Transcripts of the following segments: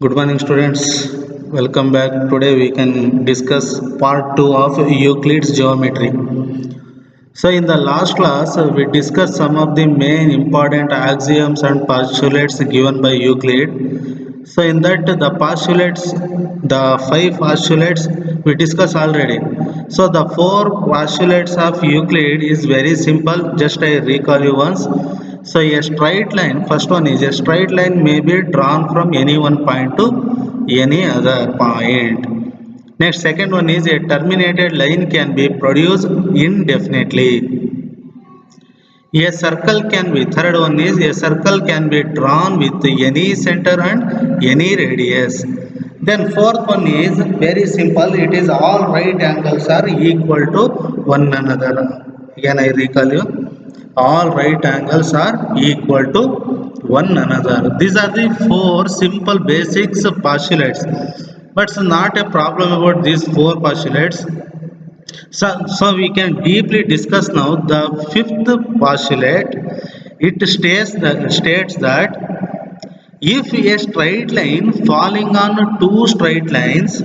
Good morning, students. Welcome back. Today we can discuss part 2 of Euclid's geometry. So, in the last class, we discussed some of the main important axioms and postulates given by Euclid. So, in that, the five postulates we discussed already. So, the four postulates of Euclid is very simple. Just I recall you once. So, a straight line, first one is a straight line may be drawn from any one point to any other point. Next, second one is a terminated line can be produced indefinitely. A circle can be, third one is a circle can be drawn with any center and any radius. Then fourth one is very simple, it is all right angles are equal to one another. Again I recall you, all right angles are equal to one another. These are the four simple basics postulates. But it's not a problem about these four postulates. So we can deeply discuss now the fifth postulate. It states that if a straight line falling on two straight lines,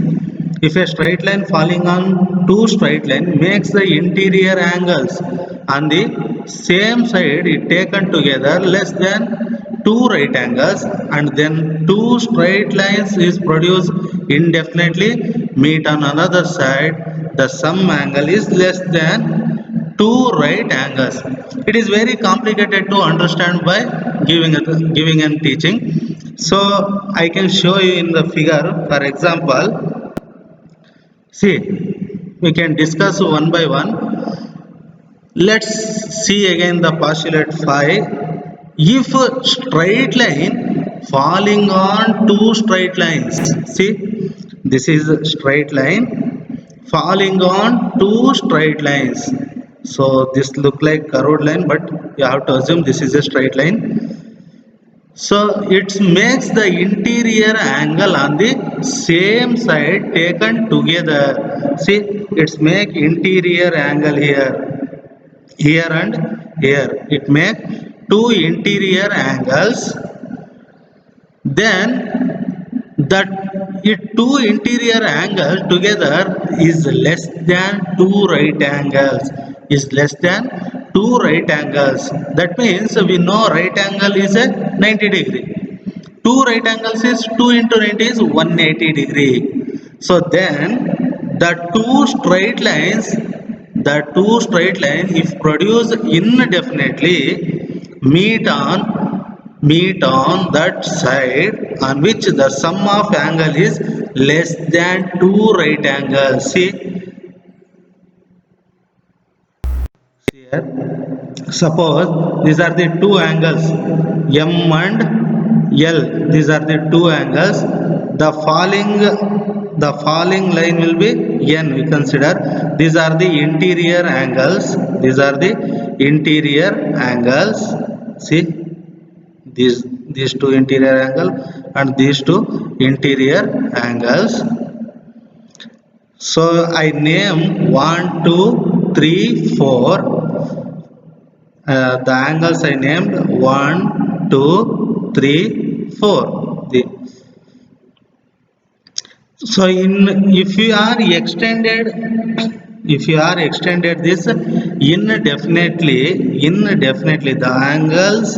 if a straight line falling on two straight line makes the interior angles on the same side it taken together less than two right angles, and then two straight lines is produced indefinitely meet on another side, the sum angle is less than two right angles. It is very complicated to understand by giving and teaching. So I can show you in the figure. For example, see, we can discuss one by one. Let's see again the postulate 5. If a straight line falling on two straight lines, see, this is a straight line falling on two straight lines. So this look like curved line, but you have to assume this is a straight line. So it makes the interior angle on the same side taken together. See, it's make interior angle here and here. It make two interior angles. Then that two interior angles together is less than two right angles. Is less than two right angles. That means we know right angle is a 90 degree. Two right angles is 2 into 90 is 180 degree. So then the two straight lines if produced indefinitely meet on that side on which the sum of angle is less than two right angles. See here, suppose these are the two angles M and L. These are the two angles. The falling line will be N. We consider these are the interior angles. These are the interior angles. See, these two interior angle and these two interior angles. So I name 1, 2, 3, 4. The angles I named 1, 2, 3, 4. So if you are extended this indefinitely the angles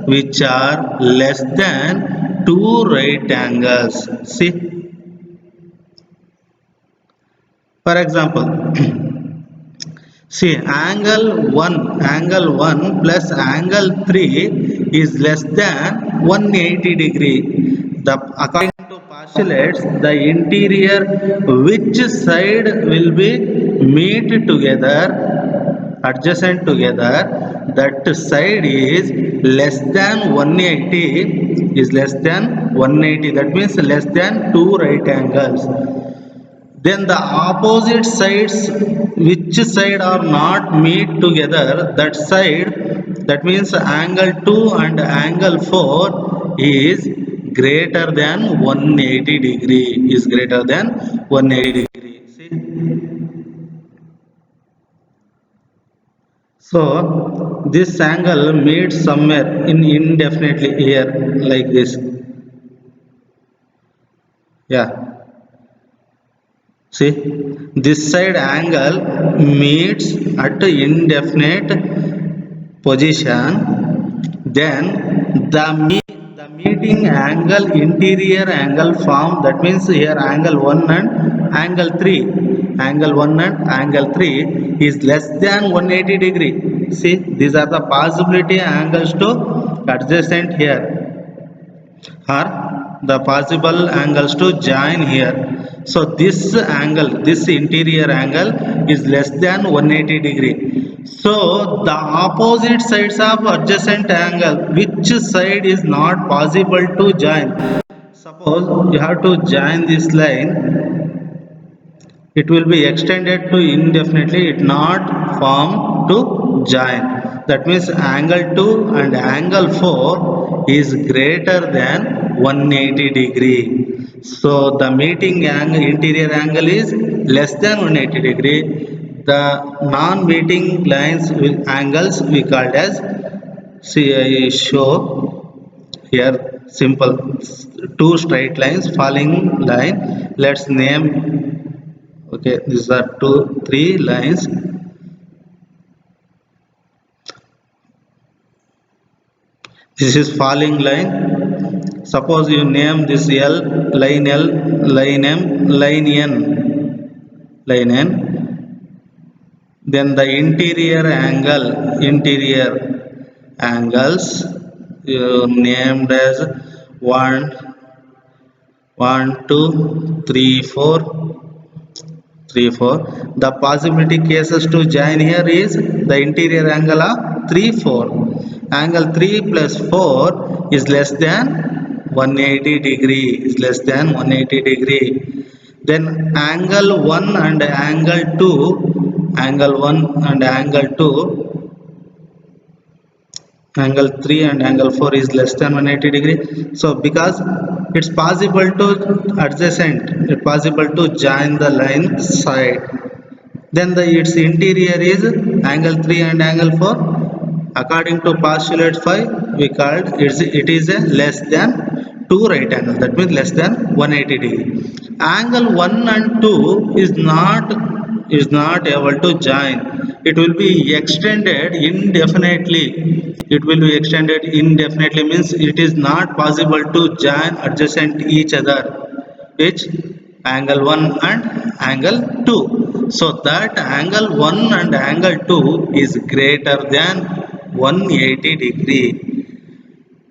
which are less than two right angles. See, for example, see, angle 1 plus angle 3 is less than 180 degree. According to postulates, the interior which side will be meet together, adjacent together, that side is less than 180, is less than 180. That means less than two right angles. Then the opposite sides which side are not meet together, that means angle 2 and angle 4 is greater than 180 degree, is greater than 180 degree. See, so this angle meets somewhere in indefinitely here like this. Yeah, see, this side angle meets at indefinite position, then the meeting angle interior angle form, that means here angle 1 and angle 3, angle 1 and angle 3 is less than 180 degree. See, these are the possibility angles to adjacent here, or the possible angles to join here. So this angle, this interior angle is less than 180 degree. So the opposite sides of adjacent angle, which side is not possible to join? Suppose you have to join this line, it will be extended to indefinitely, it not form to join. That means angle 2 and angle 4 is greater than 180 degree. So the meeting angle, interior angle is less than 180 degree. The non-meeting lines angles we called as, see I show here simple two straight lines, falling line, let's name. Okay, these are 3 lines. This is falling line. Suppose you name this L, line L, line M, line N, line N. Then the interior angles you named as 1, 1, 2, 3, 4. 3, 4. The possibility cases to join here is the interior angle of 3, 4. Angle 3 plus 4 is less than 180 degree. Is less than 180 degree. Then angle 1 and angle 2, angle 1 and angle 2, angle 3 and angle 4 is less than 180 degree. So because it's possible to adjacent, it's possible to join the line side, then its interior is angle 3 and angle 4. According to postulate 5, we called it is a less than 2 right angle, that means less than 180 degree. Angle 1 and 2 is not able to join. It will be extended indefinitely. It will be extended indefinitely means it is not possible to join adjacent each other, which angle 1 and angle 2. So that angle 1 and angle 2 is greater than 180 degree.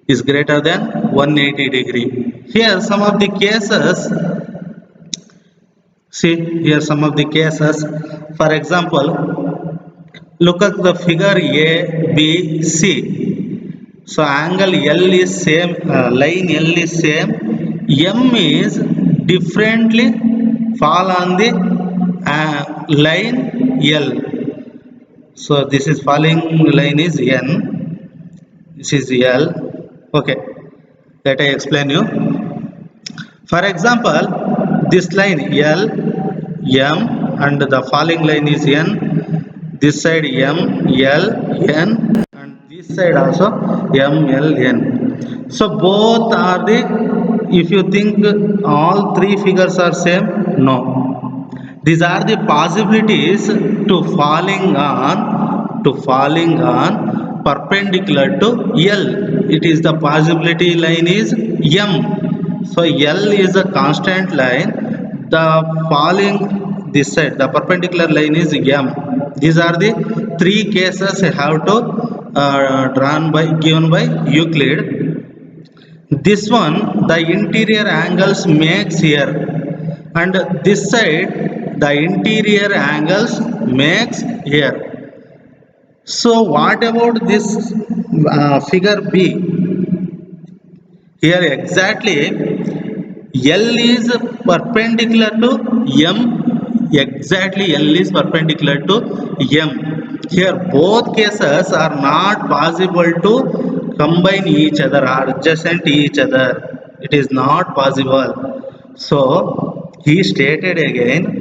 Is greater than 180 degree. Here some of the cases. See here some of the cases. For example, look at the figure A, B, C. So angle L is same, line L is same. M is differently fall on the line L. So this is falling line is N. This is L. Okay. Let I explain you. For example, this line L, M, and the falling line is N. This side M, L, N, and this side also M, L, N. So both are the, if you think all 3 figures are same, no. These are the possibilities to falling on perpendicular to L. It is the possibility line is M. So L is a constant line. The falling this side, the perpendicular line is M. These are the 3 cases I have to given by Euclid. This one, the interior angles makes here, and this side the interior angles makes here. So what about this figure B? Here exactly L is perpendicular to M. Exactly L is perpendicular to M. Here both cases are not possible to combine each other or adjacent each other. It is not possible. So he stated again,